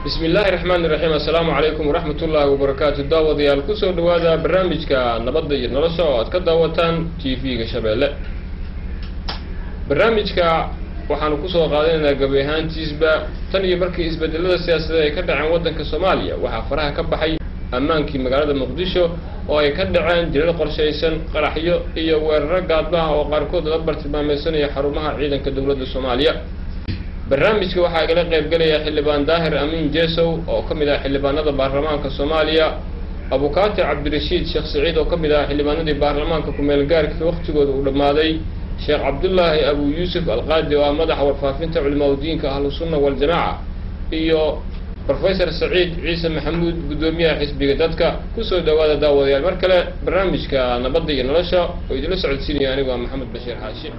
بسم الله الرحمن الرحيم. السلام عليكم ورحمة الله وبركاته. داوديال كسو دوادا برنامجك نبض نرشا وأتك داوتان تي في شباب. برنامجك waxaan ku soo qaadanaynaa gabeehaantiisba tan iyo markii isbedelada siyaasadeed ay ka dhaceen wadanka Soomaaliya waxa faraha ka baxay ammaankii magaalada Muqdisho oo ay ka dhaceen dilal qorsheysan qaraxyo iyo weerar gaadmaha oo qaarkood la bartilmaameedsanaya xarumaha ciidanka dawladda Soomaaliya. barnaamijka waxaa kala qayb galaya xildhibaan Daahir Amiin Jeesow oo kamid ah xildhibaanada baarlamaanka Soomaaliya, Abukaati Cabdirashiid Sheekh Saciid oo kamid ah xildhibaanadii baarlamaanka ku meel gaarka waqtigooda uu dhamaaday, Sheekh Abdullaahi Abu Yuusuf Al-Qaadi oo madaxa warfaafinta culimada diinka Ahlus Sunnah wal Jamaaca, iyo Professor Saciid Ciise Maxamuud gudoomiyaha xisbiga dadka ku soo dhawaada daawadayaal mar kale barnaamijka nabadda iyo nolosha oo idin la socodsiinaya anigu Maxamed Bashiir Xaashi.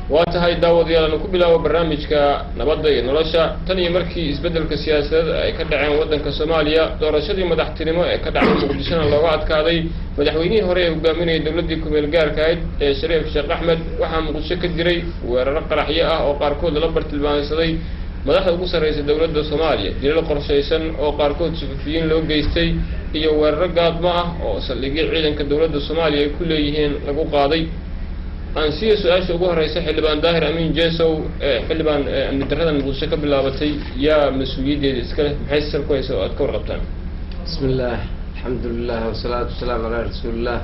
واتهاي داود يلا نكو بلاو برنامجك نبض iyo nolosha tan iyo markii isbedelka siyaasadeed ay ka dhaceen wadanka Soomaaliya doorashadii madaxtinimo ee ka dhacday Muqdisho looga adkaaday madaxweynihii hore ee hogaaminayay dawladda ku meel gaarka ahayd ee Shariif Sheekh Axmed waxa Muqdisho ka jiray weerar qaraxyo ah oo qaarkood la bartilmaameedsaday madaxda ugu sarreeyay dawladda Soomaaliya dilal qorsheysan oo qaarkood suxufiyiin loo geystay iyo weerar gaadmo ah oo saldhigyada ciidanka dawladda Soomaaliya ay ku leeyihiin lagu qaaday. أنسي سؤال شو رئيس حلبان داهر أمين جيسو حلبان من درهنا الموسيقى باللابتي يا مسؤولية الإسكال بحيث كويس أذكر غبطان. بسم الله الحمد لله والصلاة والسلام على رسول الله.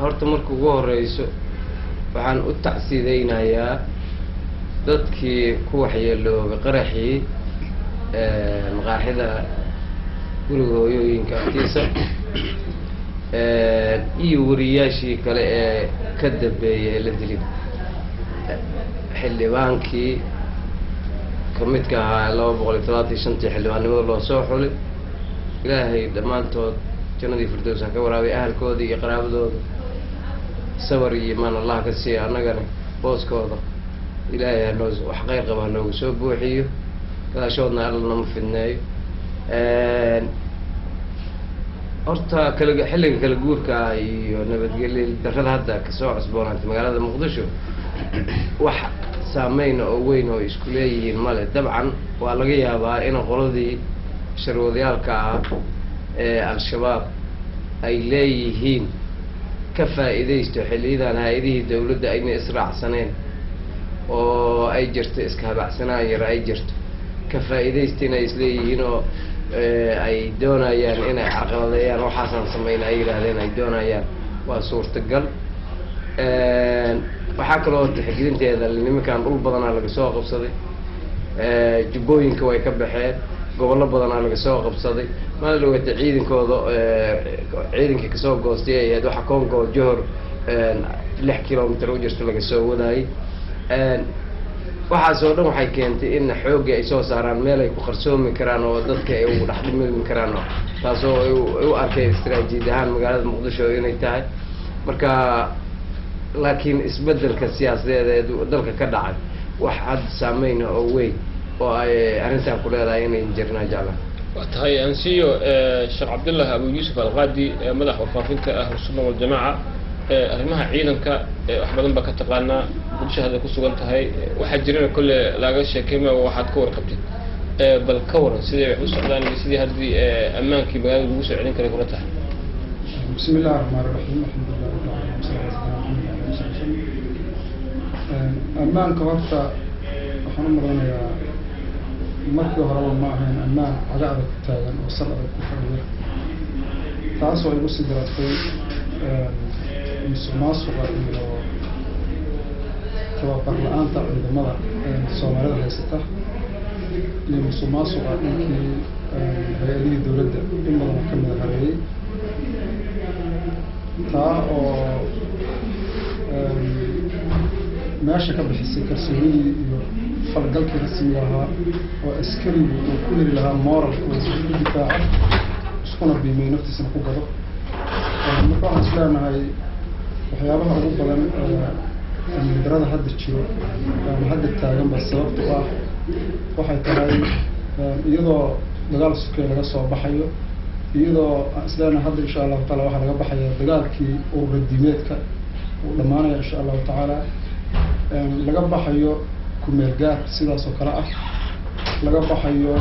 هرت مركو جوه رئيس وعن التعسيدين يا ضدكي كوحي اللي بقرحي مغاحدة قلوا ينكاتيسا iyo wariyaashii kale ee ka dambeeyay la dilay xildhibaankii kamidka ahaa 235 xildhibaanimada loo soo xulay ilaahay dhamaantood jannadii firdaws ka waraabay ahalkooda iyo qaraabadooda sabar iyo iimaan Allah ka siiyo annagana booskooda ilaahay noo wax qayr qaba noogu soo buuxiyo kalaashoodna alla nama fidneeyo. horta xilliga kala guurka iyo nabadgelyo darrada hadda ka soo cusboonaatay magaalada Muqdisho wax saameyn oo weyn oo isku leeyihiin male. dabcan waa laga yaabaa in qoladii sharwadayaalka ah ee al-shabaab ay leeyihiin ka faa'iideysto xilliyadan hay'adihii dawladda ayna israacsaneen oo ay jirto iska habacsanaan yar ay jirto ka faa'iideysteen ay isleeyihiin oo ay doonayaan inay caqabadayaan waxaasan sameynay ay yiraahdeen ay doonayaan waa suurtagal. waxaa kaloo tixgelinteeda nimankan dhul badanaa laga soo qabsaday, jubbooyinka way ka baxeen, gobollo badanaa laga soo qabsaday, maala dhawata ciidankooda ciidankii kasoo goostay ay ahayd waxa Kongo Johor 6 kilomitir u jirto laga soo wadaayay. waxaas oo dhan waxay keentay in xoogga ay soo saaraan meel ay ku qarsoomi karaan oo dadka ay ugu dhex dhimilmi karaan, taasoo ay u arkay istiraatiiji ahaan magaalada Muqdisho inay tahay. marka laakiin isbedelka siyaasadeed ee dalka ka dhacay wax had saameyn oo weyn oo ay arrintan ku leedahay inay jirnaa jeclaan. واتهاي أنسيو Sheekh Abdullaahi Abu Yuusuf Al-Qaadi madaxa warfaafinta Ahlus Sunnah wal Jamaaca arrimaha ciidanka wax badan ba ka taqaana bulshada ku sugan tahay waxa jirana kale laga sheekayma waxaad ka warqabtid bal ka waran sidee wax u socdaan sidii hadii ammaankii magaalada lagu soo celin karo kula tahay. bismillaahir rahmaanir rahiim ammaanka horta waxaan u maranayaa markii horeba ma ahayn ammaan cadaada ku taagan oo sal adag ku fadhiya taasoo igu sii daratay musuqmaasuqa iyo tababar la'aanta ciidamada Soomaalida haysata iyo musuqmaasuqa inkii hay'adihii dawladda in badan ka mid hareeyay taa oo meesha ka bixisay kalsoonidii iyo falgalkii rasmiga ahaa oo askarigu uu ku heli lahaa moralka uu isku difaaco iskuna biimay naftiisana ku gado. marka waxaan isleenahay waxyaabaha ugu badan darada hadda jiro ama hadda taagan ba sababta waxay tahay iyadoo dagaal sukay laga soo baxayo iyadoo islaana hadda insha allahu taala waxaa laga baxaya dagaalkii ururadiimeedka uu dhammaanaya insha allahu tacaala laga baxayo kumeel gaar sidaas oo kale ah laga baxayo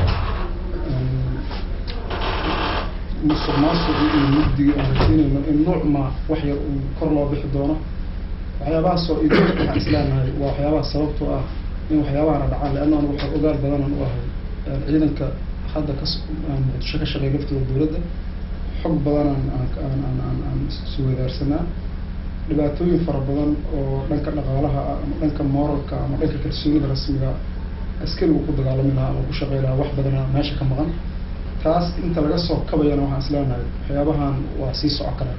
musuqmaasuqii iyo mugdigii aan rajaynayno in nuucma wax yar uu kor loo bixi doono waxyaabahaasoo idin waxaan islaanahay waa waxyaabaha sababtoo ah in waxyaabahana dhacaan leanna anu waxaa ogaal badanan u ahay ciidanka hadda muqdisho ka shaqeeya laftooda dowladda xog badan aan isweydaarsanaa dhibaatooyin fara badan oo dhanka dhaqaalaha ah ama dhanka moralka ama dhanka kalsoonida rasmiga askarigu ku dagaalami lahaa ama ku shaqey lahaa wax badana meesha ka maqan taas inta laga soo kabayana waxaan isleenahay waxyaabahan waa sii soco karaan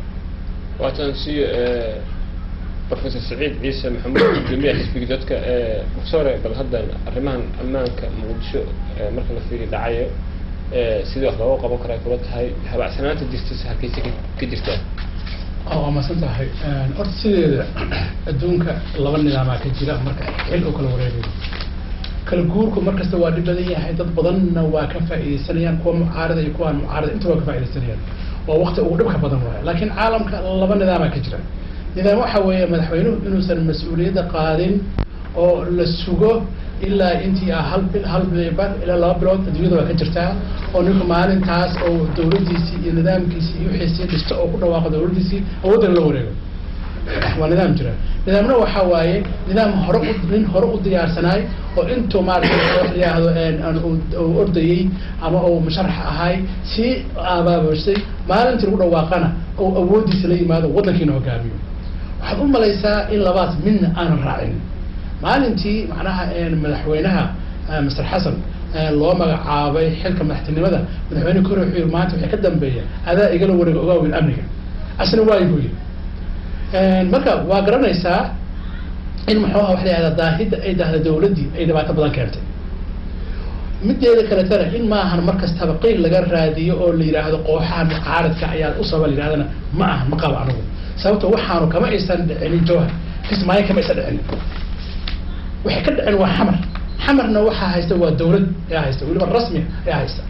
waatan si professor Saciid Ciise Maxamuud gudoomiyaha xisbiga dadka professor bal haddan arrimahan ammaanka muqdisho marka la fiiriyo dhacayo sidoo wax looga qaban karaa kula tahay habacsanaanta jirta halkiisa ka jirta ma santahay horta sideeda adduunka laba nidaam ka jira marka xil oo kala wareegayo kala guurku markasta waa dhib badan yahay dad badanna waa ka faa'iideysanayaan kuwa mucaarada iyo kuwa aan mucaarada inta waa ka faa'iideysanayaan waa waqti ugu dhibka badan waaye laakiin caalamka laba nidaam ka jira nidaam waxa weeye madaxweynuhu inuusan mas'uuliyadda qaadin oo la sugo ilaa intii hal bil ilaa 2 bilood adduunyada waa ka jirtaa oo ninka maalintaas oo dawladdiisii iyo nidaamkiisii iyo wixii dhisto oo ku dhawaaqo dawladdiisii awoodda la wareego waa nidaam jira nidaamna waxa waaye nidaam hore u diyaarsanaay oo intuu maaragtay yiraahdo oo ordayay ama oo musharax ahay si abaabusay maalintii lagu dhawaaqana oo awooddiisa la yimaado waddankiina hogaamiyo waxaad u malaysaa in labaas midna aanan raacin maalintii macnaha madaxweynaha Mr. Xasan loo magacaabay xilka madaxtinimada madaxweyne kore wuxuu yiri maanta wixii ka dambeeya adaa igala wareego ogaawil amniga asna waa igu yiri marka waa garanaysaa in muxuu wax la yiraahdo daahida ay dahda dawladii ay dhibaato badan keentay mideeda kale tara in ma ahan markastaba qeyl laga raadiyo oo la yiraahdo kooxaha mucaaradka ayaa u sabab yiraahdana ma aha ma qabo anigu sababtoo waxaanu kama aysan dhicin jawhar kismaayo kama aysan dhicin waxay ka dhicin waa xamarna waxa haysta waa dawlad ay haysta waliba rasmi ay haysta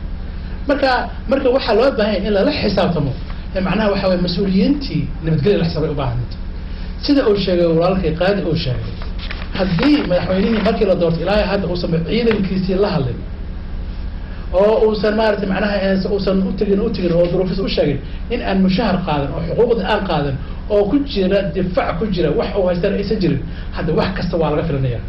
marka waxa loo baahan in la xisaabtamo macnaha waxa way mas'uuliyiintii nabadgelyo la xisaabay u baahanid sida uu sheegay walaalkay qaadi uu sheegay haddii madaxweynihii markii la doortay ilaahay hadda uu sameeyay ciidankiisii la hadlay oo uusan maaragtay macnaha uusan u tagin oo duruufis u sheegay in aan mushahar qaadan oo xuquuqda aan qaadan oo ku jira difaac ku jira wax uu haystaan aysan jirin hadda wax kasta waa laga filanayaa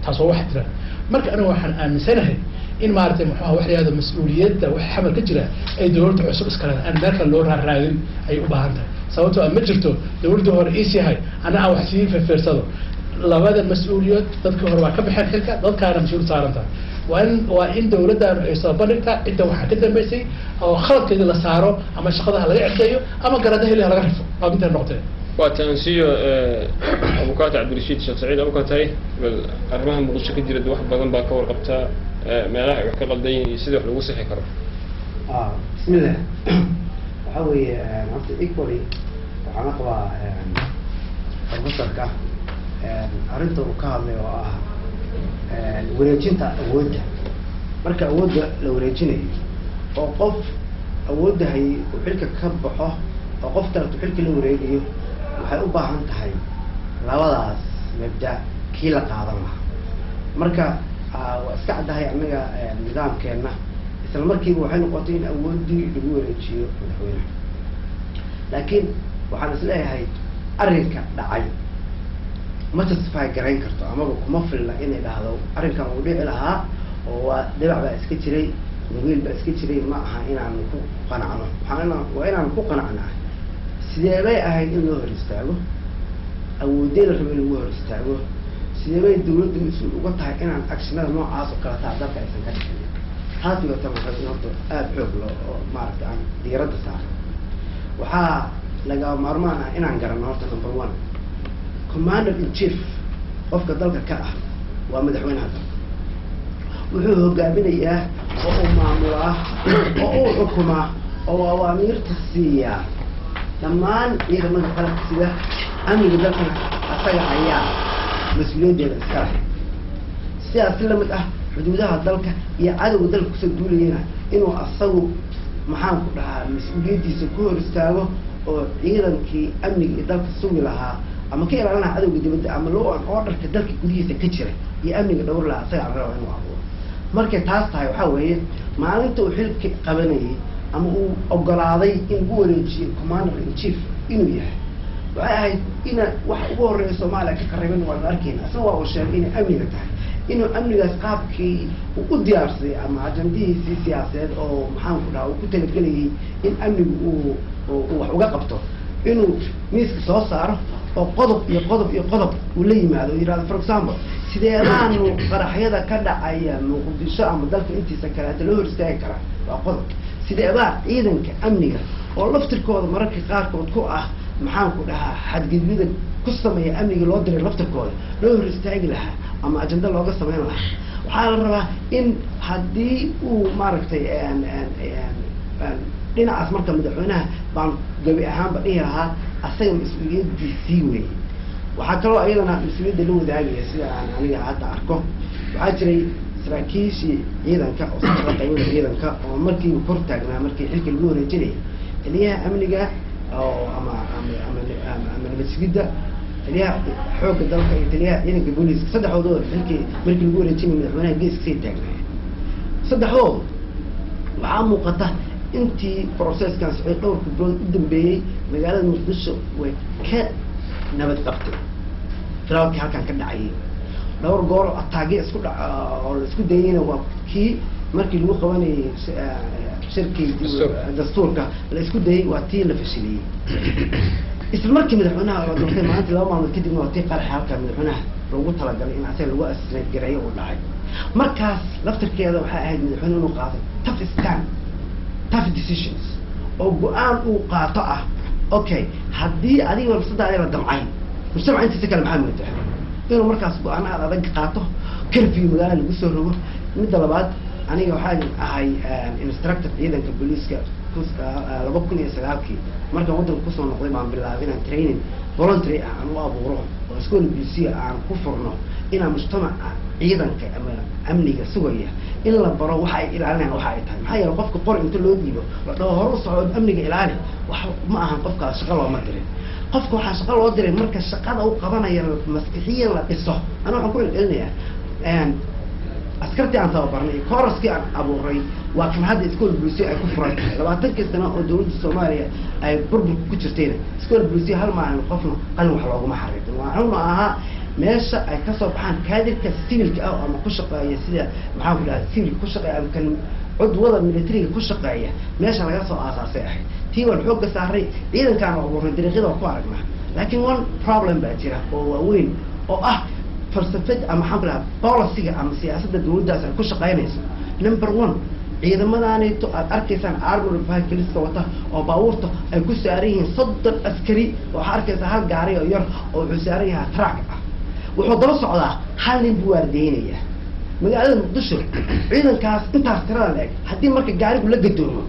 taas oo wax jira marka anigu waxaan aaminsanahay in maaragtay muxuu wax yiraahdo mas'uuliyadda wax xamal ka jira ay dawladda cusub iska leedahay aan marka loo raadin ay u baahan tahay sababtoo ah ma jirto dawladda hore isahay ana aan wax sii fiirsado labada mas'uuliyad dadka hore waa ka baxeen xilka dadkaana mas'uul saaran tahay waa in dawladdan ay soo bandhigtaa cidda waxa ka dambeysay oo khaladkeeda la saaro ama shaqadaha laga cirdeeyo ama garadaha laga rifo waa inta noqotay وتنسيو أبوكات عبد الرشيد الشيخ سعيد أبوكات هاي بالأرمها مغشة كجرة واحد بدن باكور قبتها ما راح يحكي قلدين يسيدوا حلو وسح يكرر. بسم الله. وحوي نفس إيكولي وعنقوا البصر كه أرنتو كامل ورجينتا أودها مركا أودها لو رجيني وقف أودها هي وحلك كبحه وقف ترى تحلك لو رجيه waxay u baahan tahay labadaas mabda kii la qaadan lahaa marka waa iska cadahay anaga nidaamkeena isla markiiba waxay noqotay in awoodii lagu wareejiyo madaxweynaha laakiin waxaan isleeyahay arrinka dhacay ma justify garayn karto amaba kuma filna inay dhahdo arrinkan uu dhici lahaa oo waa dhibac baa iska jiray nubiil baa iska jiray ma aha inaan ku qanacno waa inaan ku qanacnaa sidee bay ahayd in loo hor istaago awooddeeda rabo in lagu hor istaago sidee bay dawladda mas-uul uga tahay inaan agshinada noocaas oo kale taa dalka aysan ka dhicin taas iyo tan waxay in horta aada xoog loo oo maaragtay aan diiradda saaro waxaa laga maarmaan ah inaan garanno horta number 1 commander in chief qofka dalka ka ah waa madaxweynaha dalka wuxuu hogaaminayaa oo uu maamulaa oo uu xukumaa oo awaamiirta siiyaa dhammaan ciidamada qalabka sida amniga dalkana asaga ayaa mas-uuliyaddeeda iska leh sidaas la mid ah xuduudaha dalka iyo cadowga dalka kusoo duulayana inuu asagu maxaan ku dhahaa mas-uuliyaddiisa ku hor istaago oo ciidankii amniga iyo dalka sugi lahaa ama ka ilaalin lahaa cadowga dibadda ama law and orderka dalka gudihiisa ka jira iyo amniga dhowr lahaa isagaa la raba inuu abuuro markay taas tahay waxaa weeye maalinta uu xilka qabanayay ama uu ogolaaday in lagu wareejiyo commander in chief inuu yahay waxay ahayd ina waxa ugu horreeya soomaaliya ka qariban waan arkayna asna waa uu sheegay inay amniga tahay inuu amnigaas qaabkii uu u diyaarsaday ama ajandihiisii siyaasadeed oo maxaan ku dhaha uu ku talagelayay in amnigu uu wax uga qabto inuu miiska soo saaro oo qodob uu la yimaado oo yidhahdo for example sideedaanu qaraxyada ka dhacaya muqdisho ama dalka intiisa kaleeta loo hor istaagi karaa waa qodob sideedaa ciidanka amniga oo laftirkooda mararka qaarkood ku ah maxaan ku dhahaa xadgudbida ku sameeya amniga loo diray laftirkooda loo hor istaagi lahaa ama ajenda looga sameyn lahaa waxaa la rabaa in haddii uu maaragtay dhinacaas marka madaxweynaha baan gabi ahaanba dhihi lahaa asaga mas-uuliyaddiisii weeye waxaa kaloo iyadana mas-uuliyadda la wadaagaya sida aan aniga hadda arko waxaa jiray saraakiishii ciidanka oo saxda qaybada ciidanka oo markiiba kor taagnaa markii xilka lagu wareejinayay taliyaha amniga oo ama nabad sugidda taliyaha xoogga dalka iyo taliyaha ciidanka booliiska saddexdood xilkii markii lagu wareejinayay madaxweynaha geeska say taagnaayeen saddexdood waxaa muuqata intii processkan socday dhowrka bilood u dambeeyey magaalada muqdisho way ka nabad qabtay filaalkii halkan ka dhacayay dhowr goor ataagyo isku dhac oo la isku dayayna waa kii markii lagu qabanayay shirkii dastuurka la isku dayay waa tii la fashiliyey isla markii madaxweynaha la doortay maalintii 2 maalmood kadibna waa tii qaraxa halkan madaxweynaha loogu talagalay in asaga lagu asisnay gareeyo uu dhacay markaas laftirkeeda waxay ahayd madaxweynuhu inuu qaaday tough decisions oo go-aan uu qaato ah okay haddii adiga warsadaaday la damcay mujtamaca intiisa kale maxaa moodaa inuu markaas go-aan aad adag qaato curfew magaalada lagu soo rogo midda labaad aniga waxaan ahay instructor ciidanka booliiska 2009 markaan waddanka kusoo noqday baan bilaabay inaan training voluntary aan u abuuro oo school booliisiya aan ku furno inaan mujtamaca ciidanka ama amniga sugaya in la baro waxa ay ilaalinayaan waxa ay tahay maxaa yeelay qofka qor inta loo dhiibo la dhaho hor u socod amniga ilaali wax ma ahan qofkaas shaqo looma dirin qofka waxaa shaqo loo diray marka shaqada uu qabanaya maskixiyan la dhiso ana waxaan ku celcelinayaa askartii aan tababarnay kooraskii aan abuuray waa kan hadda school booliisiya ay ku furan 20 sano oo dowladda Soomaaliya ay burbur ku jirtayna school booliisiya hal maalin qofna qalin wax looguma xariiqin waxaanu ahaa meesha ay ka soo baxaan kaadirka civilka ah ama ku shaqeeya sida maxaa ku dhahay civil ku shaqeeya ama kan cudwada militariga ku shaqeeya meesha laga soo aasaasay ahayd tii waan xoogga saaray ciidankaan abuuray dariiqada ku aragnaa laakiin one problem baa jira oo waaweyn oo ah falsafad ama maxaa ku dhahay policy-ga ama siyaasadda dowladdaas ay ku shaqeynayso number 1 ciidamadaanayto aad arkaysaan armored vehicleska wata oo baabuurta ay ku saaran yihiin 30 askari waxaa arkaysaa hal gaari oo yar oo wuxuu saaran yahay truck ah wuxuu daba socdaa hal nin buu waardeynaya magaalada muqdisho ciidankaas intaas tirada la eg haddii marka gaarigu la gadoomo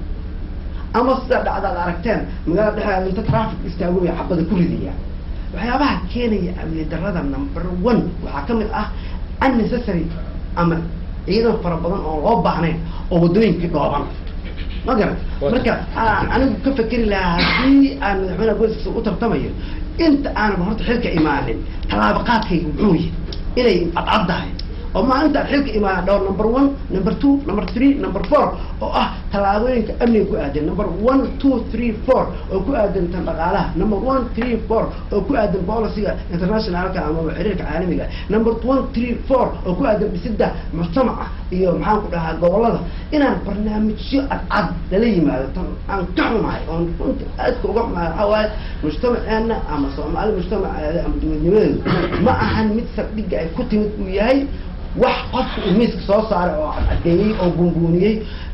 ama sida dhacdaad aragteen magaalada dhexdeeda inta traffic istaago iyo xabada ku ridaya waxyaabaha keenaya amni darrada number 1 waxaa ka mid ah unnecessary ama ciidan fara badan oo loo baahnayn oo waddooyinkii dhooban ma garan marka anigu ka fakeri lahaa haddii aan madaxweynaha booliska u tartamayo inta aanaba horta xilka imaanin tallaabo qaadkaygu muxuu yahay inay cadcaddahay oo maalinta aad xilka imaana dhowr number 1 number 2 number 3 number 4 oo ah tallaabooyinka amniga ku aadan number 1 2 3 4 oo ku aadan tan dhaqaalaha number 1 3 4 oo ku aadan policy-ga internationalka ama xiriirka caalamiga number 1 3 4 oo ku aadan dhisidda mujtamaca iyo maxaan ku dhahaa gobolada inaan barnaamijyo cadcad lala yimaado tan aan ka xumahay oon runta aadka uga xumahay waxaa waaye mujtamaceena ama soomaali mujtamaceeda ama dowladnimadeedu ma ahan mid saldhigga ay ku timid uu yahay wax qofka uu miiska soo saaray oo cadeeyey oo bunbuuniyey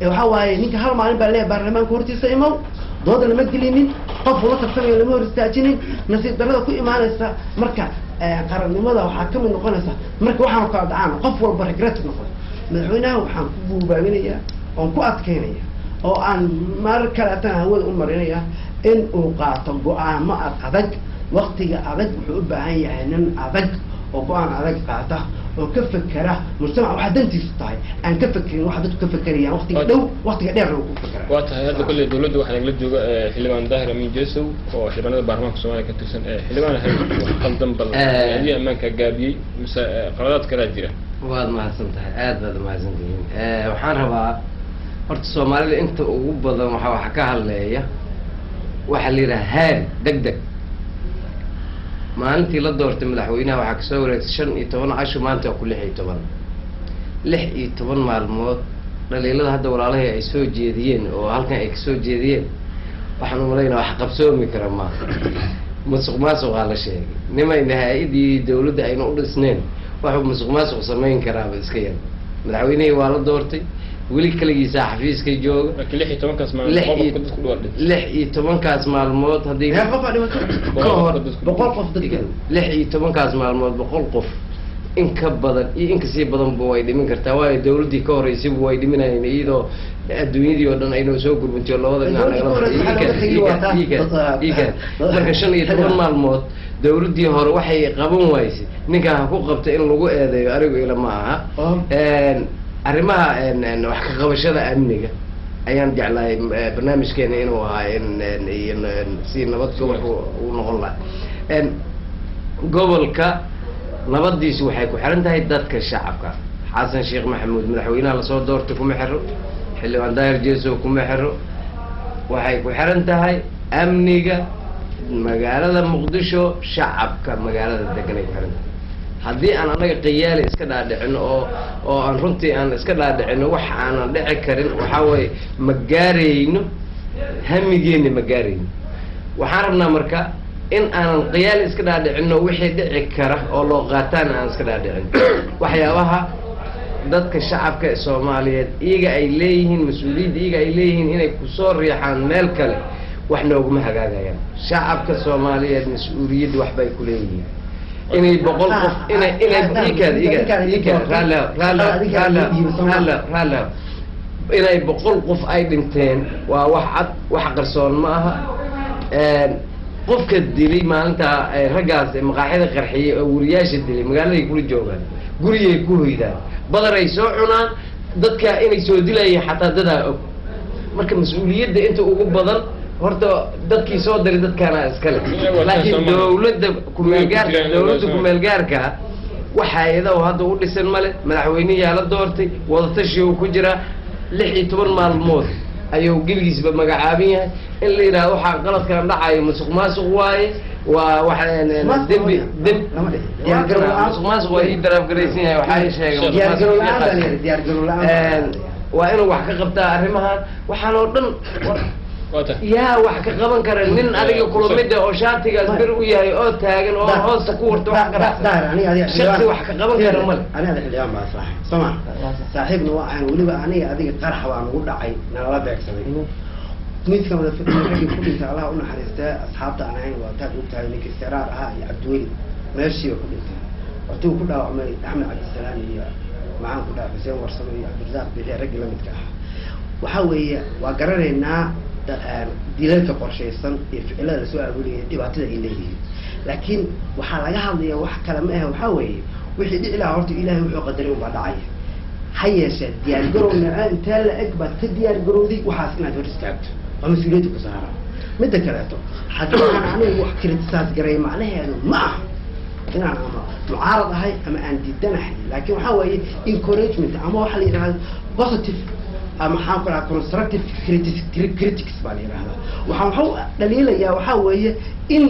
waxa waaye ninka hal maalin baa leeyahay baarlamaanka hortiisa imow dooda lama gelinin qof ula tartamayo lama hor istaajinin nasiib darrada ku imaanaysa marka qarannimada waxaa ka mid noqonaysa marka waxaanu kala dhacaan qof walba regret noqon madaxweynaha waxaan ku buubaabinayaa oon ku adkaynaya oo aan mar kaleetana hawada u marinaya in uu qaato go-aamo adag waqtiga adag wuxuu u baahan yahay nin adag oo go-aan adag qaata oo ka fekera mujtamac waxa dantiisu tahay aan ka fekerin waxa dadku ka fekerayaan waqtiga dhow waqtiga dheer uu ku fekera waa tahay hadda kulli dawladda waxaa nagala jooga xildhibaan daahir amin jesow oo xildhibaanada baarlamaanka Soomaaliya ka tirsan xildhibaan hay wax qaldan bal hadii ammaanka gaabiyay mise qaladaad kala jira waad mahadsantahay aad baad mahadsantihiin waxaan rabaa horta Soomaalida inta ugu badan waxa ka hadleeya waxa la yiraahdaa degdeg maalintii la doortay madaxweynaha waxaa kasoo wareegtay 15 casho maanta ku 16 maalmood dhaliilada hadda walaalahay ay soo jeediyeen oo halkan ay kasoo jeediyeen waxaan u maleynaa wax qabsoomi kara ma musuqmaasuq la sheegay nimayna hay'adii dawladda ayna u dhisneen waxa musuqmaasuq sameyn karaa iska yar madaxweynaha waa la doortay weli kaligiisa xafiiska jooga 16 kaas maalmood qofka dadku dhawaadhay 16 kaas maalmood hadii boqol qof dadka 16 kaas maalmood boqol qof in ka badan iyo in ka sii badan buu way dhimin kartaa waayo dawladii ka horeysay buu way dhiminayeen iyadoo adduunyadii oo dhan aynu soo gurbantiyo labada dhinac marka 15 maalmood dawladii hore waxay qaban waysay ninka ku qabtay in lagu eedeeyo arigu ila ma aha arrimaha wax ka qabashada amniga ayaan jeclahay barnaamijkeena inuu ahaa in si nabad uu noqon lahaa gobolka nabadiisu waxay ku xiran tahay dadka shacabka xasan sheekh maxamuud madaxweynaha la soo doortay kuma xiro xildhibaan daahir jesow kuma xiro waxay ku xiran tahay amniga magaalada muqdisho shacabka magaalada degan ay ku xiran tahay haddii aan anaga qiyaali iska dhaadhicin oo aan runtii aan iska dhaadhicino wax aanan dhici karin waxa way ma gaarayno hamigeena ma gaarayno waxaan rabnaa marka in aanan qiyaali iska dhaadhicino wixii dhici kara oo loo qaataan aan iska dhaadhicin waxyaabaha dadka shacabka Soomaaliyeed iyaga ay leeyihiin mas'uuliyad iyaga ay leeyihiin inay ku soo riixaan meel kale wax nooguma hagaagayaan shacabka Soomaaliyeed mas'uuliyad wax bay ku leeyihiin inay boqol qof inay inay boqol qof ay dhinteen waa wax cad wax qarsoon ma aha qofka dilay maalinta raggaas maqaaxida qarxiyay oo wariyaasha dilay magaalada ay kula joogaan guriyay ku hoydaan badar ay soo cunaan dadka inay soo dilayeen xataa dadaa og marka mas'uuliyadda inta ugu badan horta dadkii soo diray dadkana iskale laakiin dawladda kumeelgaarka waxayada hadda u dhisan male madaxweynaha la doortay wadatashi uu ku jira 16 maalmood ayuu gilgiisba magacaabin yahay in la yiraahdo waxa qaladkan dhacayo musuqmaasuq waaye waa waxa dembi musuqmaasuq waa daraf garaysan yahay waxa ay sheegeen waa inuu wax ka qabtaa arrimahan waxaan oo dhan yaa wax ka qaban kara nin adiga kulumida oo shaatigaas bir u yahay oo taagan oo hoos ku warto wax shaqsi wax ka qaban kara mal aniga xiliyaan ma saaxiib sama saaxiibna waa aan waliba aniga adiga qarax waan ugu dhacay nala beegsaday mid kamida fikirkii ku dhintay Allah u naxariistay asxaabta aan ahayn waa taag u tahay ninkii siraar ahaa iyo Cabdiweli meeshii ku dhintay watuu ku dhaawacmay Axmed Cabdisalaam iyo macaan ku dhaafay Xuseen Warsame iyo Cabdirasaaq bixi rag la midka ah waxa weeye waa garanaynaa dilalka qorshaysan iyo ficilada soo aabuliyay dhibaatada ay leeyihiin laakiin waxa laga hadlayaa wax kale ma aha waxa weeye wixii dhici lahaa horta Ilaahay wuxuu qadaray u dhacay hayeeshe diyaar garowna inta la egba ka diyaar garowday waxaas inaad hor istaagto waa mas'uuliyad ku saaran midda kale haddii aan anigu wax kirtisaas garay macnaheedu ma aha inaan ama mucaarad ahay ama aan diidanahay laakiin waxa weeye encouragement ama waxa la yiraahdo positive ama xaqra constructive critics baa la yiraahdaa waxaan dhaliilayaa waxa weeye in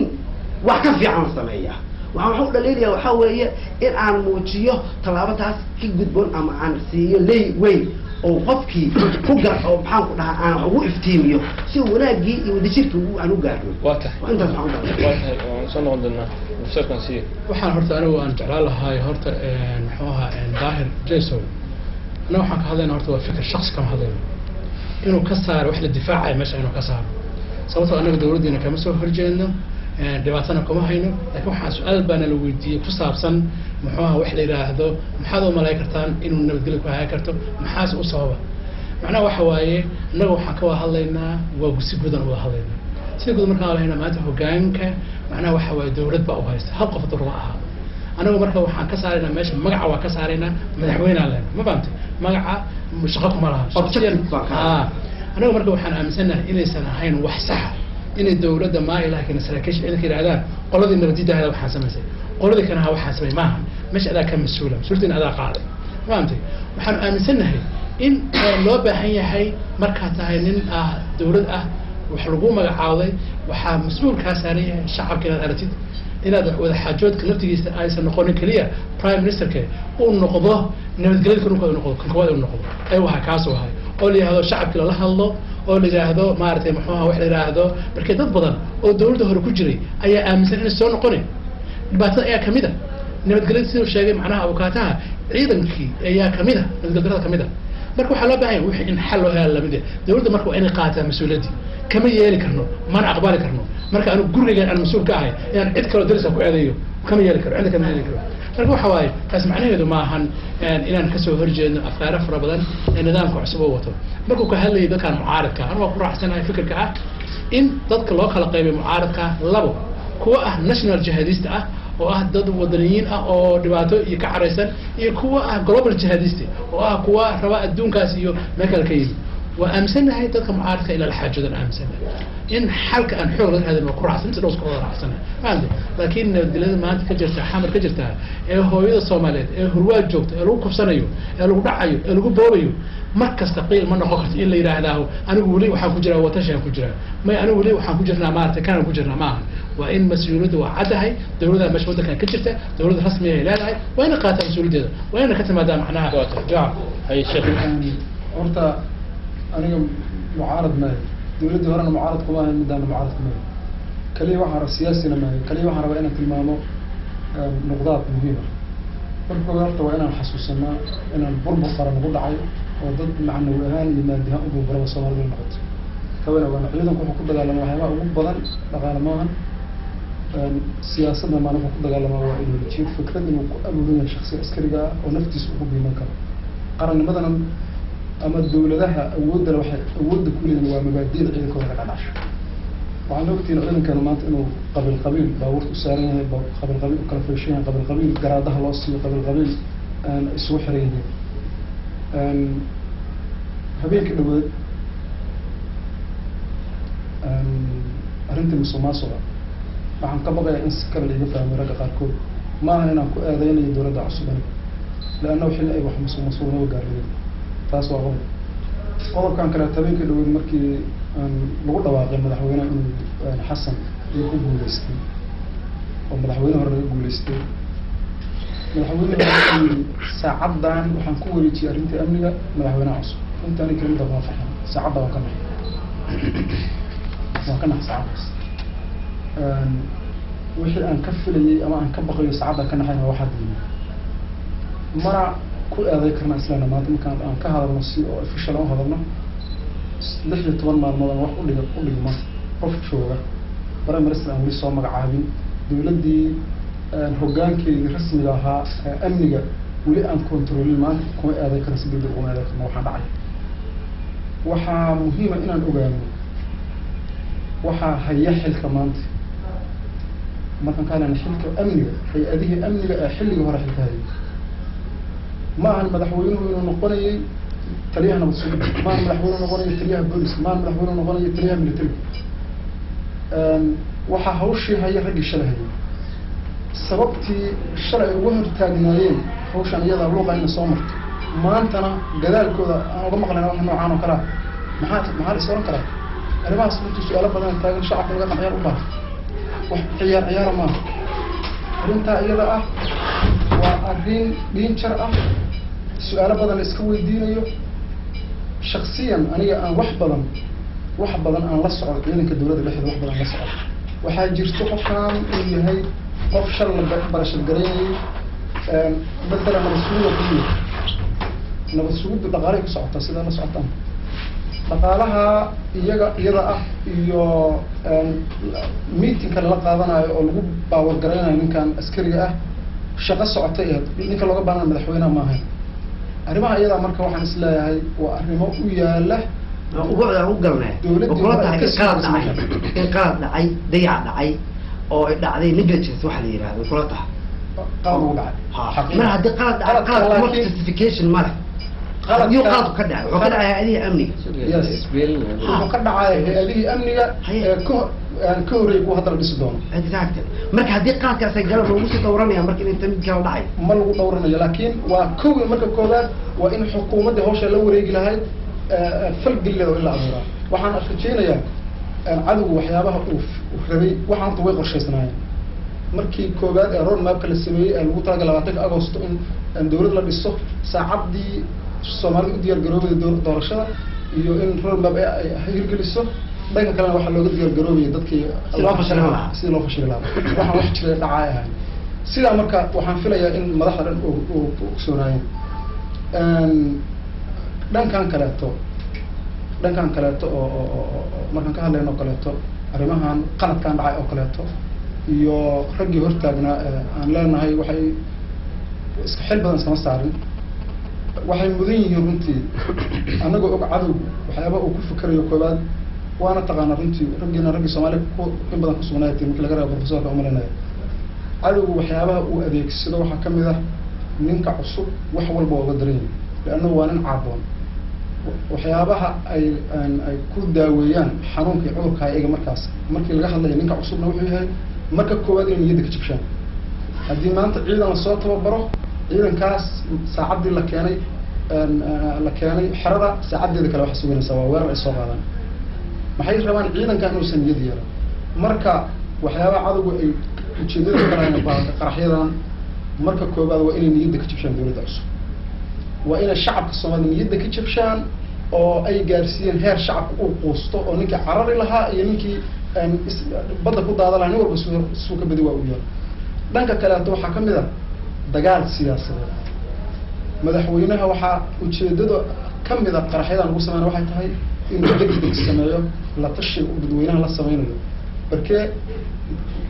wax ka fiican sameeyaa waxaan dhaliilayaa waxa weeye in aan muujiyo talaabadaas ka gudboon ama aan siiyo way oo qofkii ku gar oo maxaan ku dhahaa aan ugu iftiimiyo si wanaagii iyo wadajirka aan u gaarno intaas waxaan soo noqonnaa shaqan si waxaan horta anigu aan jeclaan lahaa horta muxuu ahaa daahir jesow أنا وحنا كهذا نورت وفكر شخص كم هذا إنه كسر وإحنا الدفاع مش إنه كسر سويت أنا بدوري إنه كمسوا خرجنا دبعتنا كم هينو لكن وحنا سؤال بنا لو يدي كسر سن محوها وإحنا إلى هذا محاذو ملاكرتان إنه نبدل لك وهاي كرتو محاس أصابة معنا وحواي إنه وحكوا هالينا وجسي جدا وهالينا سيقول مركان هنا ما تهو جانك معنا وحواي دورت بقى وهاي هل قفت الرواها anagu marka waxaan ka saaraynaa meesha magaca waa ka saaraynaa madaxweynea lena ma fahamtay magaca shaqo kuma laha anagu marka waxaan aaminsanahay inaysan ahayn wax saxa inay dawladda maa ilaha keena saraakiisha ciidanka yidhahdaan qoladii nabaddiidahada waxaan samaysay qoladii kanaha waxaan samay maaha meesha adaa ka mas-uula mas-uuliyadina adaa qaaday ma fahamtay waxaan aaminsanahay in loo baahan yahay markaad tahay nin dawlad ah wax lagu magacaabay waxaa mas-uul kaa saaran yahay shacabka inaad aragtid inaad wada xaajoodka laftigiisa aysan noqonin keliya prime ministerka uu noqdo nabadgelyada kanunkooda noqdo kan koowaad uu noqdo waxa kaasuu ahay oo la yidhahdo shacabki lala hadlo oo la yidhaahdo maaragtay muxuuha wax la yidhaahdo markii dad badan oo dawladda hore ku jiray ayaa aaminsan inay soo noqonin dhibaatada ayaa kamid a nabadgelyada siduu sheegay macnaha abukaataha ciidankii ayaa kamid a nabadgeldarada kamid a marka waxaa loo baahan yahay wixii in xal loo hela lamid dawladda marka waa inay qaataa mas-uuliyaddii kama yeeli karno mana aqbali karno marka anu gurigayga aan mas-uul ka ahay inaan cid kaloo dariska ku eedayo kama yeeli karo cidda kama yeeli karo marka waxa waaye taas macnaheedu ma ahan inaan kasoo horjeedno afkaaro fara badan ee nidaamka cusub oo wato markuu ka hadlayay dadkaan mucaaradka anu waa ku raacsanahay fikirka ah in dadka loo kala qaybay mucaaradka labo kuwa ah national jihadista ah oo ah dad wadaniyiin ah oo dhibaato iyo ka caraysan iyo kuwa ah global jihadist oo ah kuwa raba adduunkaas iyo meel kale ka yimid waa aaminsanahay dadka mucaaradka ilaa la xaajoodan aaminsanahay in xalka aan xoog laga hadin waa ku raacsan inta dhowska wada raacsanahay fahamtay laakiin nabadgelyada maanta ka jirta xamar ka jirta ee hooyada soomaaliyeed ee hurwaad joogta ee lagu kufsanayo ee lagu dhacayo ee lagu boobayo mar kasta qiil ma noqon karto in la yidhaahdaa anigu weli waxaan ku jiraa watashaan ku jiraa may anigu weli waxaan ku jirnaa maaragtay kanaan ku jirnaa maaha waa in mas-uuliyadda waa caddahay dawladda meesha waddankan ka jirta dawladda rasmiga ay leedahay waa ina qaataa mas-uuliyaddeeda waa ina ka timaadaa macnaha horta aniga mucaarad maayo dawladdii horena mucaarad kuma ahayn middaana mucaarad kuma ahayn kaliya waxaan raba siyaasina maayo kaliya waxaan rabaa inaan tilmaamo nuqdaad muhiim ah marka koowaad horta waa inaan xasuusanaa inaan burbur qara nagu dhacay oo dad macnawi ahaan iyo maadi ahaan u burburaba soomaalida noqoto kawana waana ciidanku wuxuu ku dagaalama waxyaabaha ugu badan dhaqaale maahan siyaasadna maan wuxuu ku dagaalamaa waa ideolojiya fikrad inuu ku abuuran yahay shaksiga askariga ah oo naftiisa ugu biiman karo qarannimadana ama dawladaha awoodda waxay awoodda ku leeyihiin waa mabaadi'da ciidankooda ka dhacasho waxaan ogtihiin ciidankeenu maanta inuu qabiil baabuurta u saaran yahay qabiil u kala feeshan yahay qabiil garaadaha loo siiyo qabiil isugu xiran yihiin habeenkii dhaweed arrintii musuqmaasuqa waxaan ka baqayaa in si kale laiga fahmay ragga qaarkood ma ahan inaan ku eedaynayo dawladda cusubani leanna xilli ay wax musuqmaasuqnaba gaariyeen taas waa qodobkan kale habeenkii dhaweed markii lagu dhawaaqay madaxweyneha inuu xasan uu ku guuleystay oo madaxweyne hore laga guuleystay madaxweyne saacaddan waxaan ku wareejiyay arrintii amniga madaxweynaha cusub runtii ani kelimada kuma farxan saacadda waan ka naxay saacaddaas wixii aan ka filayay ama aan ka baqayo saacadda ka naxayna waxaa diimay mana ku eeday karna islaana maanta markaan aan ka hadalno si oo official u hadalno 16 maalmood aan wax u dhigma qof jooga prime minister aan weli soo magacaabin dawladdii hoggaankeedii rasmiga ahaa amniga weli aan controlin maanta kuma eeday karna si degdeg uma eeday karna waxaa dhacay waxaa muhiima inaan ogaano waxaa haya xilka maanta markaan ka hadlayna xilka amniga hay-adihii amniga ee xilligii hore xilka hayay ma ahan madaxweynuhu inuu noqonayay taliyaha nabad sugidda ma ahan madaxweynuhu noqonayay taliyaha booliska ma ahan madaxweynuhu noqonayay taliyaha military waxaa hawshii haya raggii shalay hayay sababtii shalay ay uga hortaagnaayeen hawshan iyadaa luuqa ina soo marto maantana gadaalkooda aan uga maqlayna wax noocaan oo kalea maxaa la is oran karaa arrimahaas runtii su-aalo badan taagan shacabka laga qaxyaar u baaha wax ciyaara maaha arrintaa iyada ah waa arrin dhiinjar ah su-aalo badan la iska weydiinayo shaksiyan aniga aan wax badan aan la socdo ciidanka dawladda dhexdeeda wax badan la socdo waxaa jirto qofkan inuu yahay qof shal la barashad garaynayay bedela nabad sugida ku yimid nabad sugiddu dhaqaalay ku socotaa sidaa la socotaan dhaqaalaha iyada ah iyo meetingka lala qaadanayo oo lagu baawar garaynayo ninkan askariga ah shaqo socotay ninka looga baahana madaxweyneha ma ahayn arrimaha iyadaa marka waxaan is leeyahay waa arrimo u yaala u galnay kula tahay in qalad dhacay dayac dhacay oo ay dhacday negligence waxa la yidhahdo kula tahay qalad ugu dhacay mar haddii qalad ma justification ma leh haddii qalad ka dhacay wuxuu ka dhacay hay'adihii amniga wuxuu ka dhacay hay'adihii amniga ka horreeyay kuwa hadda la dhisi doono exactly marka haddii qaladkaas ay galaan lagu sii dhowranaya marka inta mid kala dhacay ma lagu dhowranayo laakiin waa kow marka koobaad waa in xukuumadda hawsha la wareegi lahayd falgelileeda in la abuuraa waxaan rajaynayaa cadowgu waxyaabaha uu rabay waxaan horta way qorshaysanaayeen markii koobaad ee road mapka la sameeyey ee lagu talagalay 20 Agosto in dawlad la dhiso saacadii Soomaaliya u diyaar garoobay doorashada iyo in road map ay hirgeliso dhanka kalena waxaa looga diyaar garoobay dadkii loo fashilin lahaa si loo fashilin lahaa waxaan wax jiray dhacay ahay sidaa marka waxaan filayaa in madaxda dhan uu soonaayeen dhankan kaleeto oo markaan ka hadlayno kaleeto arrimahan qaladkan dhacay oo kaleeto iyo raggii hortaagnaa aan leenahay waxay iska xil badan iskama saarin waxay mudan yihiin runtii annagoo og cadow waxyaaba uu ku fikirayo koobaad waana taqaana runtii raggii Soomaaliya in badan ku sugnaayeen markii laga reebo professorka umalanaya cadowgu waxyaabaha uu adeegsado waxaa ka mid ah ninka cusub wax walba uga daran yahay laanna waa nin caaboon waxyaabaha ay ku daaweeyaan xanuunka iyo cudurka ayaga markaas markii laga hadlayo ninka cusubna wuxuu yahay marka koowaad inay niyadda ka jabshaan haddii maanta ciidan la soo tababaro ciidankaas saacadii la keenay xerada saacadeeda kale waxa suganaysa waa weerar ay soo qaadaan maxay rabaan ciidanka inuusan niyad yeelan marka waxyaabaha cadowga ay ujeedada ka leeyihiin qaraxyadan marka koowaad waa inay niyadda ka jabshaan dawladda cusub waa inay shacabka Soomaaliya niyadda ka jabshaan oo ay gaarsiiyeen heer shacabku uu quusto oo ninkii carari lahaa iyo ninkii badda ku daada lahaa nin walba suu ka badi waa u yahay dhanka kale waxaa ka mid ah dagaal siyaasadeed madaxweynaha waxaa ujeedada ka mid ah qaraxyadan ugu sameeyay waxay tahay inuu degdeg sameeyo la tashi uu dadweynaha la sameynayo barkee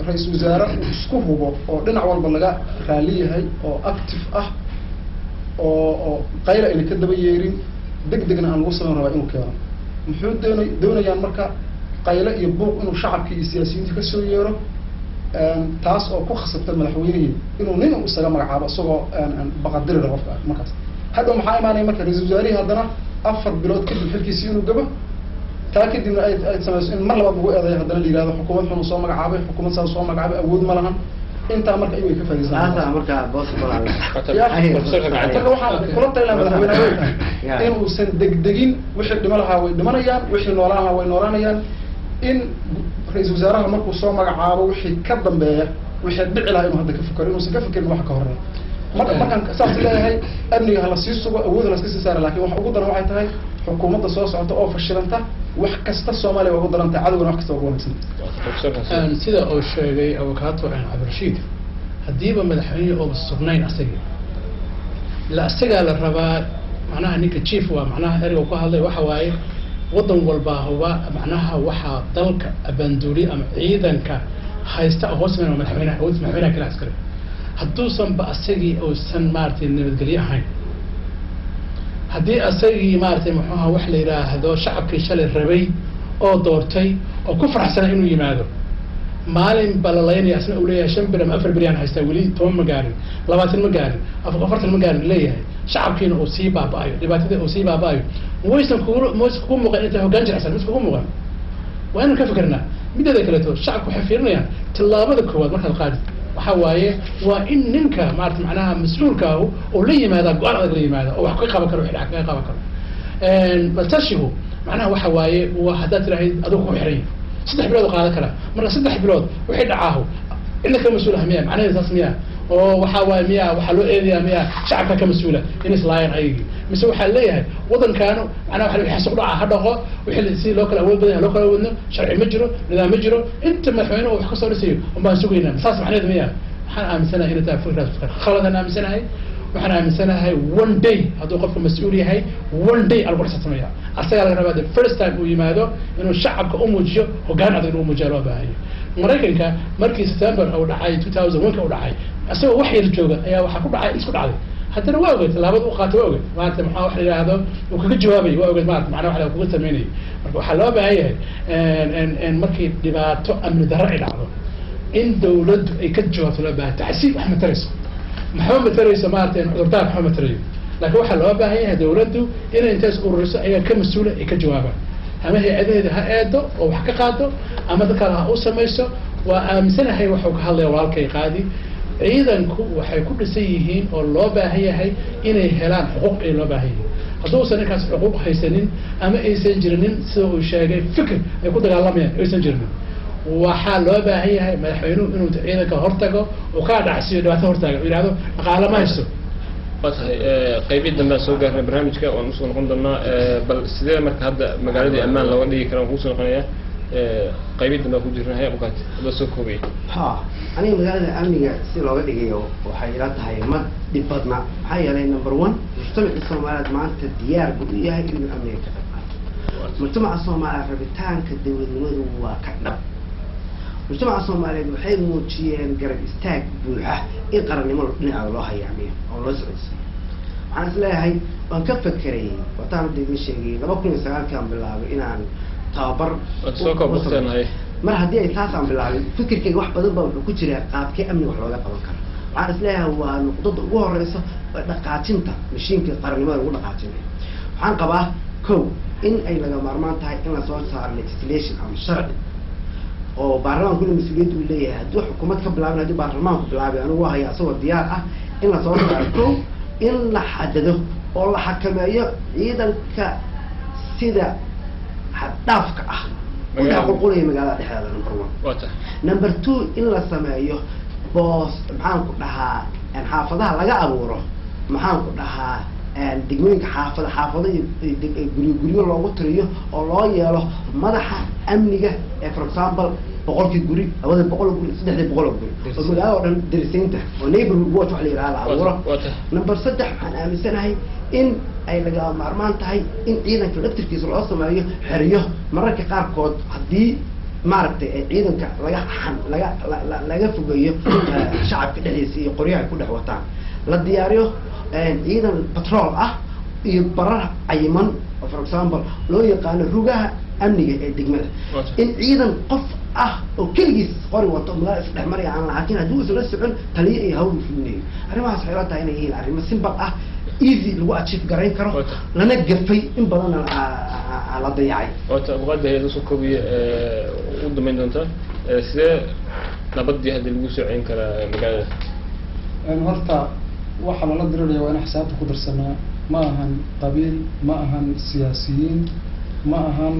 ra'iisul wasaare isku hubo oo dhinac walba laga raali yahay oo active ah oo qayla inay ka daba yeerin degdegna aan lagu sameyn rabaa inuu keeno muxuu doonayaan marka qayla iyo buuq inuu shacabkii iyo siyaasiyiinta ka soo yeero taas oo ku khasabtay madaxweynihii inuu nin isaga magacaabo isagoo baqadiri qofka markaas hadda maxaa imaanay marka ra'iisul wasaarihi haddana 4 bilood kadib xilkiisii inuu gabo taa kadibna ay samayso in mar labaad lagu eedeeyo haddana la yiraahdo xukuumad xun soo magacaabay xukuumad saas soo magacaabay awood ma lahan intaa marka ay ka faa'iideysanayaan marka possible waxaan kula talinayaa madaxweynaha in uusan degdegin wixii dhimo lahaa way dhimanayaan wixii noolaan lahaa way noolaanayaan in ra'iisul wasaaraha markuu soo magacaabo wixii ka dambeeya wixii dhici lahaa inuu hadda ka fikiro inuusan ka fikirin wax ka horeeya markaan saas leeyahay amniga hala sii sugo awood la iska sii saaro laakiin wax ugu daran waxay tahay xukuumadda soo socota oo fashilanta wax kasta Soomaaliya ugu daranta cadowgana wax kasta ugu wanaagsan sida uu sheegay avocado Cabdirashiid hadiiba madaxweyne oo sugnayn asaga la rabaa macnaha ninka chief waa macnaha ereyga ku hadlay waxa waaye wadan walba huwa macnaha waxa dalka abanduuli ama ciidanka haysta hoosmeen madaxweynaha kala askari hadduusan ba asagii uusan maartay nabadgelyo ahayn haddii asagii maartay muxuuha wax la yiraahdo shacabkii shalay rabay oo doortay oo ku faraxsan inuu yimaado maalin balalaynaya asna uu leeyahay 5 bil ama 4 bil aan haystaa wali 10 ma gaarin 20 ma gaarin 40 ma gaarin leeyahay shacabkiina uu sii baabaayo dhibaatada uu sii baabaayo waysan ku muuqan inta hoggaan jirsan isku muuqan waa inaan ka fikirnaa midada kale to shacabku waxay fiirinayaan tilaabada koowaad markaad qaadid waxa waaye waa in ninka maarta macnaha mas'uulka ah oo la yimaada go'aan adag la yimaada oo wax ka qaban karo wixii ka qaban karo baltashigu macnaha waxa waaye waa hadaa tiraahid adigu ku xiray 3 bilood qaada kara marka 3 bilood wixii dhacaaho inna ka mas'uul ahmiya macnaheedu taas miya oo waxa waaye miya waxa loo eedeeyaa miya shacabka ka mas'uula in islaayeen ayigi mise waxa leeyahay wadankaanu macnaha waxa la xasuuq dhaca hadaqo wixii si loo kala awood badan loo kala wadno sharci ma jiro nidaam ma jiro inta madaxweynuhu wax ka soo dhisayo uma sugeynaa saas macnaheedu miya waxaan aaminsanahay in taa fikrad khaladan aaminsanahay waxaan aaminsanahay one day hadduu qofka mas'uul yahay one day algu xisaameeyaa asaga laga rabaa the first time uu yimaado inuu shacabka u muujiyo hoggaan adag inuu muujiyo loo baahan Mareykanka markii September uu dhacay 2001 uu dhacay asagoo wax yar jooga ayaa waxa ku dhacay isku dhacday haddana waa ogeyd laabad u qaatay waa ogeyd maanta maxaa wax la yiraahdo uu kaga jawaabay waa ogeyd maanta macnaha waxa uu sameeyay marka waxa loo baahan yahay markii dhibaato amni darro ay dhacdo in dawladdu ay ka jawaabto loo baahan tacsiib wax ma tarayso maxaa ma tarayso maaragtay cudurdaar maxaa ma tarayo laakiin waxaa loo baahan yahay dawladdu inay intaas ururiso ayaga ka mas-uula ay ka jawaabaan ama hay-adaheeda ha eedo oo wax ka qaado ama dad kale ha u samayso waa aaminsanahay waxuu ka hadlaya walaalkay qaadi ciidanku waxay ku dhisan yihiin oo loo baahan yahay inay helaan xuquuq ay loo baahan yihiin hadduusan ninkaas xuquuq haysanin ama aysan jirinin sida uu sheegay fikir ay ku dagaalamayaan aysan jirinin waxaa loo baahan yahay madaxweynuhu inuu ciidanka hortago uu kaa dhacsiyo dhibaato hortaaga uu yidhahdo dhaqaale ma haysto waatahay qaybihii dambe aan soo gaarnay barnaamijka waan usoo noqon doonaa bal sidee marka hadda magaaladii ammaan looga dhigi kara waan kuusoo noqonayaa qaybihii dambe aan ku jirna hay abukaati hadda soo koobaya ha aniga magaalada amniga si looga dhigayo waxay ila tahay ma dhib badna maxaa yeelay number one mujtamacii soomaaliyeed maanta diyaar buu u yahay inuu amniga ka qayb qaato mujtamaca soomaaliyeed rabitaanka dawladnimadu waa ka dhab mujtamaca soomaaliyeed waxay muujiyeen garab istaag buuxa in qarannimo dhinaca loo hayaamiyo oo loo socodsiiyo waxaan is leeyahay waan ka fakerayay wataan hadda idin sheegay 2009 aan bilaabay inaan tababar soo koobteenahay mar haddii ay taas aan bilaabin fikirkayga wax badan baa wuxuu ku jiraa qaabkee amni wax looga qaban karo waxaan is leeyahay waa nuqdada ugu horeysa dhaqaajinta mashiinka qarannimada lagu dhaqaajinayo waxaan qabaa kow in ay laga maarmaan tahay in lasoo saaro legislation ama sharci oo baarlamaanku kuna mas-uuliyad uu leeyahay hadduu xukuumad ka bilaabin haddii baarlamaanku bilaabay anigu haya asagoo diyaar ah in lasoo saaro kow in la xadado oo la xakameeyo ciidanka sida xaddaafka ah inta qulqulaya magaalada dhexdeeda number one number two in la sameeyo boos maxaan ku dhahaa xaafadaha laga abuuro maxaan ku dhahaa degmooyinka xaafado guryo loogu tiriyo oo loo yeelo madaxa amniga for example 100 guri 200 guri 300 guri oo magaalada oo dhan darisaynta oo neighborhood watch wax la yiraahdo abuuro number 3 waxaan aaminsanahay in ay laga maarmaan tahay in ciidanka laftirkiisa loo sameeyo xiriyo mararka qaarkood haddii maaragtay ciidanka laga fogeeyo shacabka dhexdiisa iyo qoryaha ku dhex wataan la diyaariyo ciidan patrol ah iyo barar cayiman for example loo yaqaano rugaha amniga ee degmada in ciidan qof ah oo keligiis qori wato magaalada isdhex maraya aan laakiin hadduu isla socon taliye iyo hawl fulinayo arrimahaas waxay la tahay inay yihiin arrimo simple ah easy lagu achieve garayn karo lana gafay in badan la dayacay wata uqada heedo soo koobiye u dhameyn doonta sidee nabadii hadii lagu soo celin kara magaalada horta waxa la dirirayo waa in xisaabta ku darsanaa ma ahan qabiil ma ahan siyaasiyiin ma ahan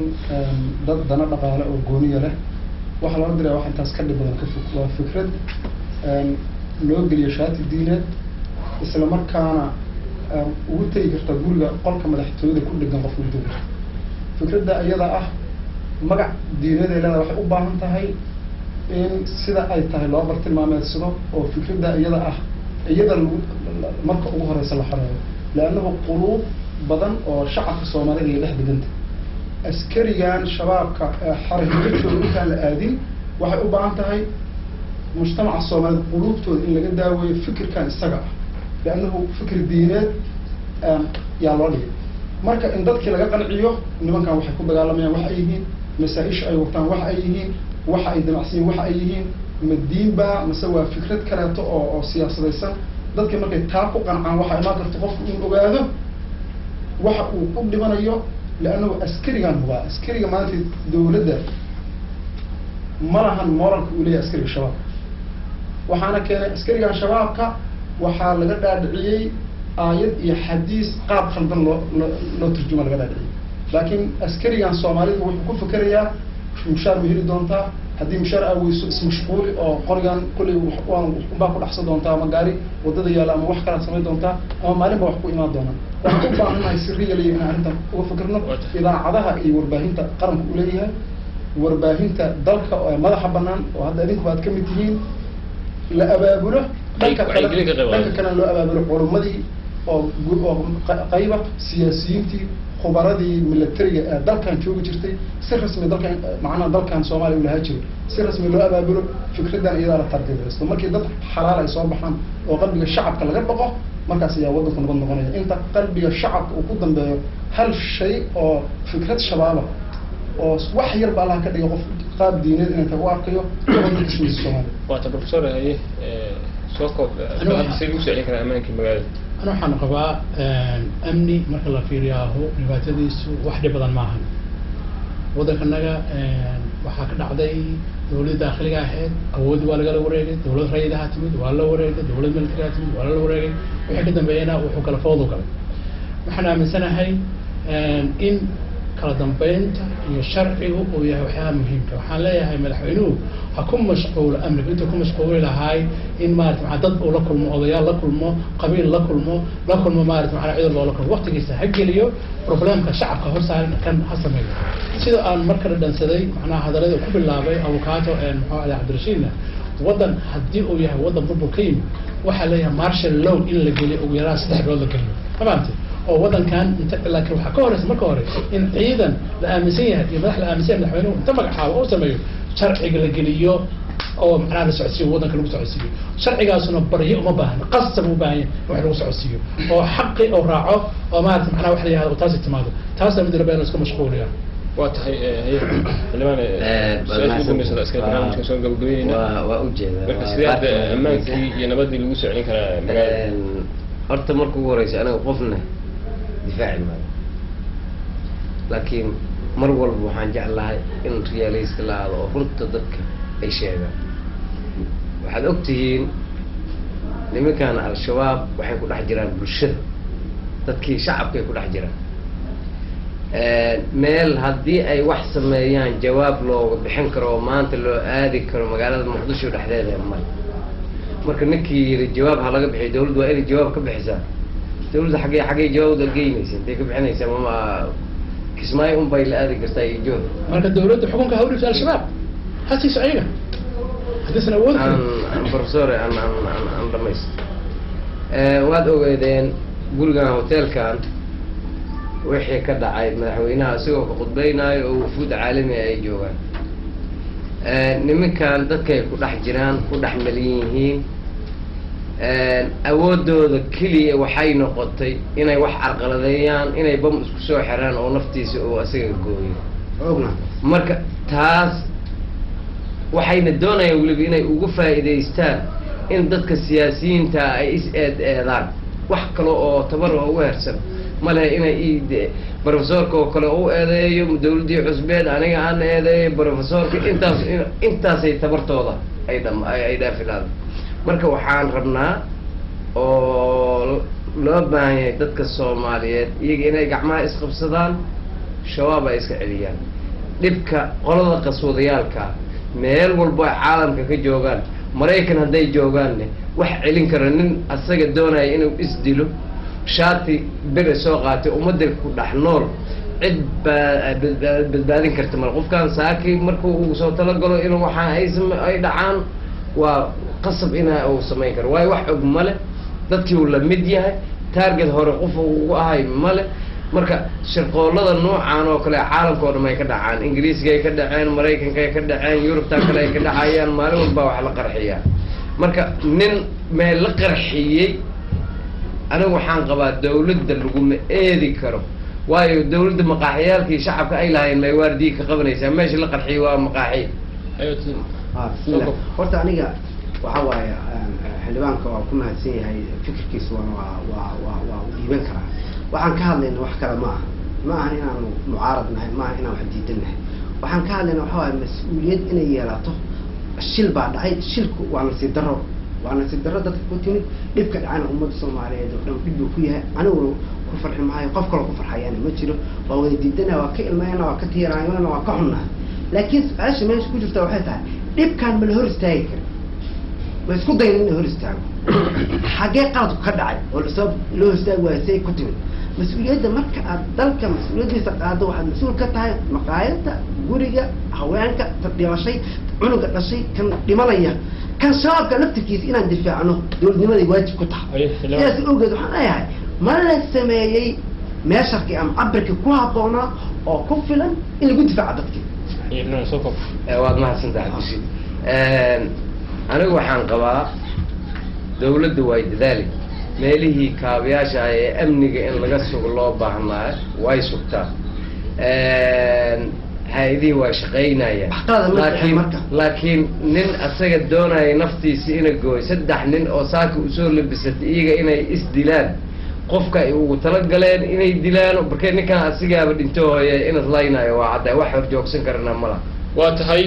dad dana dhaqaale oo gooniya leh waxa la dirirayo wax intaas ka dhib badan ka fog waa fikrad loo geliyo shaati diineed isla markaana ugu tagi karta guriga qolka madaxtooyada ku dhegan qof ugu tagi karta fikradda iyada ah magac diineed ay leedahay waxay u baahan tahay in sida ay tahay loo bartilmaameedsado oo fikradda iyada ah iyada marka ugu horeysa la xoreeyo laannahu quluub badan oo shacabka Soomaaliyeed ay dhex deganta askarigan shabaabka xarigooda intaan la aadin waxay u baahan tahay mujtamaca Soomaaliyeed quluubtooda in laga daaweeyo fikirkan isaga ah laannahu fikir diineed yaa loo dhigay marka in dadkii laga qanciyo nimankan waxay ku dagaalamayaan wax ay yihiin masaa-isha ay wataan wax ay yihiin waxa ay damacsiin wax ay yihiin madiinba mase waa fikrad kaleeto oo siyaasadaysan dadkii markay taa ku qancaan waxaa imaan karta qofku inuu ogaado waxa uu ku dhimanayo laannahu askarigan hubaa askariga maanta dawladda ma lahan moralka uu leeyahay askariga shabaab waxaana keenay askarigan shabaabka waxaa laga dhaadhiciyey aayad iyo xadiis qaab khaldan loo turjuma laga dhaadhiciyey laakiin askarigan Soomaalidu wuxuu ku fikirayaa mushaar ma heli doontaa haddii mushaar aweyso ismashquuli oo qorigan kulli baa ku dhaxsan doontaa ama gaari wadada yaala ama wax kala samayn doontaa ama maalinba wax ku imaan doonaa waxaan u baahanahay sirriga leeyahay in arrintan uga fikirno idaacadaha iyo warbaahinta qaranka u leeyahay warbaahinta dalka oo madaxa bannaan oo hadda idinku baad ka mid tihiin la abaabulo dhanka kale loo abaabulo culumadii oo qayba siyaasiyiintii khubaradii militariga ee dalkan joogi jirtay si rasmi dalkan macnaha dalkan Soomaaliya u lahaa jiray si rasmi loo abaabulo fikradan iyada la targeesto markii dad xalaal ay soo baxaan oo qalbiga shacabka laga baqo markaas ayaa waddanku nabad noqonaya inta qalbiga shacabka uu ku dambeeyo hal shay oo fikrad shabaab oo wax yar baa la ka dhigo qof qaab diineed inay tahay u arkayo waddanka ismiisa Soomaaliya. waata professor haye soo koob si lagu socon kara amaankii magaalada. أنا waxaan qabaa amni marka la fiiriyo dhibaatadiisu wax dhib badan maahan waddankanaga waxaa ka dhacday dawladda dakhliga ahayd awoodii waa laga wareegay dawlad rayidha timid waa la wareegay dawlad military timid waa la wareegay wixii ka dambeeyana wuxuu kala fowdo galay waxaan aaminsanahay in kala dambeynta iyo sharcigu uu yahay waxyaaba muhiimka waxaan leeyahay madaxweynuhu ha ku mashquulo amniga intuu ku mashquuli lahay in maarata maxaa dad uu la kulmo odayaal la kulmo qabiil la kulmo maarata maxaa cid walba la kulmo waqtigiisa ha geliyo problemka shacabka hor saaran kan ha sameeyo sida aan markale dhansaday macnaha hadalada ku bilaabay avocado muxuu ahaa Cabdirashiidna waddan haddii uu yahay waddan burbur ka yimid waxaa leeyahay martial law in la geliyo ugu yaraan 3 bilood la geliyo fahmaantay oo waddankan inta laakiin waxaa ka horeysa marka hore in ciidan la aaminsan yahay iyo madax la aaminsan yahay madaxweynuhu inta magacaabo oo sameeyo sharciga la geliyo oo macnaha la socodsiiyo waddanka lagu socodsiiyo sharcigaasuna baryo uma baahna qasab u baahan wax lagu socodsiiyo oo xaqi oo raaco oo maarata macnaha wax la yiraahdo taasi timaado taasna mid la beelo iska mashquuliya waa tahay waa ujeedaa marka sidaad ammaankii iyo nabadii lagu socon karaa magaalada horta marka ugu horeysa aniga qofna difaaci maayo laakiin mar walba waxaan jeclahay in riyaalayska la aado oo runta dadka ay sheegaan waxaad ogtihiin nimankan al-shabaab waxay ku dhex jiraan bulshada dadkii shacabka ay ku dhex jiraan meel haddii ay wax sameeyaan jawaab looga bixin karo oo maanta loo aadi karo magaalada muqdisho dhexdeeda male marka ninkii yiri jawaab ha laga bixiyo dawladdu waa inay jawaab ka bixisaa dawladda xagee jawaabda geynaysa intay ka bixinaysaa mama kismaayo un bay la aadi kartaa iyo joog marka dawladda xukunka ha u dhigto al-shabaab ha siiso ayaga haddaysan awood professor aan dhamayst waad ogeedeen gurigan hotelkan wixii ka dhacay madaxweynaha isagoo ka khudbeynayo oo wufuud caalami ay joogaan nimankan dadkay ku dhex jiraan ku dhex malin yihiin awoodooda keliya waxay noqotay inay wax carqaladeeyaan inay bam isku soo xiraan oo naftiisa oo asaga gooyo ogna marka taas waxayna doonayaan weliba inay ugu faa'iidaystaan in dadka siyaasiyiinta ay is-eedaan wax kale oo tabar oo ugu hersan male inay professorka oo kale u eedeeyo dawladdii cusbeed aniga aan eedeeyo professorka intaasay tabartooda ay dhaafilaan marka waxaan rabnaa oo loo baahan yahay dadka Soomaaliyeed iyaga inay gacmaha isqabsadaan shabaab ay iska celiyaan dhibka qolada qaswadayaalka meel walba caalamka ka joogaan Mareykan hadday joogaanne wax celin kara nin asaga doonaya inuu isdilo shaati bere soo qaatay ummadda ku dhex nool cid badbaadin karta mal qofkan saaki markuu uu soo talagalo inuu waxaan ay dhacaan waa qasab inaa uu samayn karo waayo wax og male dadkii uu la mid yahay target hore qof ugu ahay male marka shirqoolada noocan oo kale caalamka oo dhan ay ka dhacaan Ingiriiska ay ka dhaceen Mareykanka ay ka dhaceen Yurubta kale ay ka dhacayaan maalin walba wax la qarxiyaa marka nin meel la qarxiyay anigu waxaan qabaa dawladda laguma eedi karo waayo dawladda maqaaxiyaalkii shacabka ay lahayn may waardii ka qabanaysaa meesha la qarxiyay waa maqaaxi bismillah horta aniga waxa waaye xildhibaanka waa ku mahadsan yahay fikirkiisa waa dhiiban karaa waxaan ka hadlayna wax kale ma aha inaanu mucaarad nahay ma aha inaan wax diidan nahay waxaan ka hadlayna waxa waaye mas-uuliyad inay yeelato shil baa dhacay shilku waa nasiib darro dadka ku timid dhibka dhacana ummadda Soomaaliyeed oo dhan dhib buu ku yahay anigu ku farxi maayo qof kale ku farxayana ma jiro waa wada diidana waa ka ilmayna waa ka tiiraayana waa ka xunnaa laakiin su'aasha meesha ku jirta waxay tahay dhibkan ma la hor istaagi karo ma isku dayin in la hor istaago xagee qaladku ka dhacay oo loo istaagi waayo say ku timid mas-uuliyadda marka aad dalka mas-uuliyaddiisa qaado waxaad mas-uul ka tahay maqaayadda guriga haweenka dhimashay cunuga dhashay kan dhimanaya kan shabaabka laftirkiisa inaan difaacno dowladnimaday waajib ku tahay sidaas awgeed waxaan leeyahay ma la sameeyey meesharkii ama cabirkii ku habboonaa oo ku filan in lagu difaaco dadkii waad mahadsantahay Cabdirashiid anigu waxaan qabaa dawladda way dadaali meelihii kaabayaasha ee amniga in laga sugo loo baahnaa way sugtaa hay-adihii waa shaqaynayaan Waxqalada ma laakiin marka. laakiin nin asaga doonaya naftiisa ina gooy 3 nin oo saaka usoo labisatay iyaga inay isdilaan qofka ay ugu talagaleen inay dilaan markay ninkan asigaaba dhinto hooye inaad laynayo waa cadda wax hor joogsan karna mala waa tahay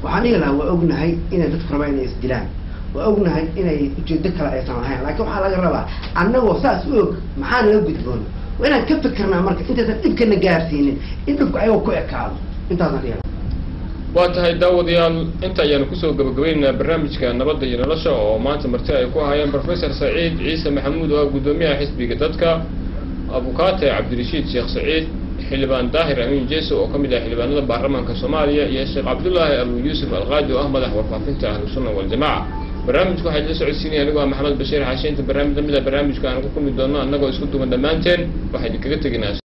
waxaan dhihi lahaa waa ognahay inay dadku rabaan inay isdilaan waa ognahay inay ujeedo kale aysan lahayn laakiin waxaa laga rabaa annagoo saas u og maxaa naga gudboon waa inaan ka fikirnaa marka intaysan dhibkana gaarsiinin in dhibku ayagoo ku ekaado intaasaan dhihi lahaa waa tahay daawadayaal inta ayaanu kusoo gabagabaynaynaa barnaamijka nabadda iyo nolosha oo maanta marti ay ku hayeen professor saciid ciise maxamuud oo ah guddoomiyaha xisbiga dadka abukaate cabdirashiid sheekh saciid xildhibaan daahir amiin jeeso oo ka mid ah xildhibaanada baarlamaanka soomaaliya iyo sheekh cabdullaahi abu yuusuf alqaadi oo ah madax warfaafinta ahlusunna waljamaaca barnaamijku waxaa la socodsiinaya anigoo ah maxamed bashiir xaashiinta barnaamij lamid ah barnaamijka aan ku kulmi doono annagoo isku duwan dhammaanteen waxaa idinkaga teginaa